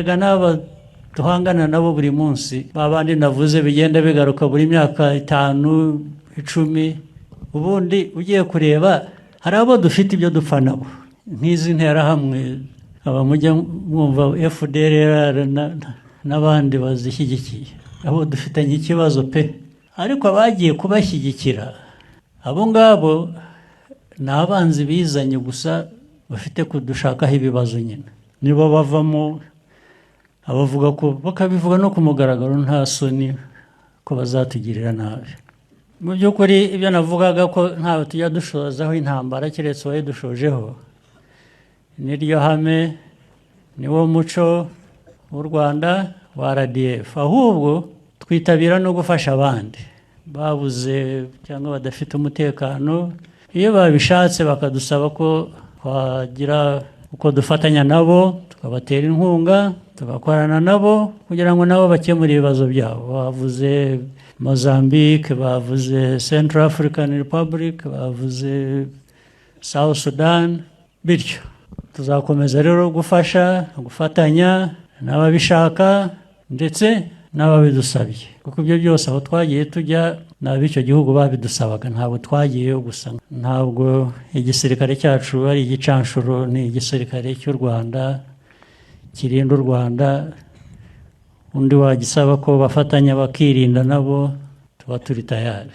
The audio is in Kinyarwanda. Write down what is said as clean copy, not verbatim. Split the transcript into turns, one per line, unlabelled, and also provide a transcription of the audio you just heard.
erega n'aba duhangana nabo buri munsi babandi navuze bigenda bigaruka buri myaka 5 10 ubundi ugiye kureba hari abo dufite ibyo dupfa nabo nk'izi nterahamwe abamujya mwumva FDLR n'abandi bazishyigikiye abo dufitanye ikibazo pe ariko abagiye kubashyigikira abo ngabo ni abanzi bizanye gusa bafite kudushakaho ibibazo nyine nibo bavamo abavuga ko bakabivuga no ku mugaragaro nta soni ko bazatugirira nabi mu by'ukuri ibyo navugaga ko ntawe tujya dushozaho intambara keretse wowe dushojeho niryo hame niwo muco w'u Rwanda wa RDF ahubwo twitabira no gufasha abandi babuze cyangwa badafite umutekano iyo babishatse bakadusaba ko twagira uko dufatanya nabo tukabatera inkunga tugakorana nabo kugira ngo nabo bakemure ibibazo byabo bavuze Mozambique bavuze Central African Republic bavuze South Sudan bityo tuzakomeza rero gufasha gufatanya n'ababishaka ndetse n'ababidusabye kuko ibyo byose aho twagiye tujya n'ab'icyo gihugu babidusabaga ntabwo twagiyeyo gusa ntabwo igisirikare cyacu ari igicanshuro ni igisirikare cy'u Rwanda kirinda u Rwanda undi wagisaba ko bafatanya bakirinda nabo tuba turi tayari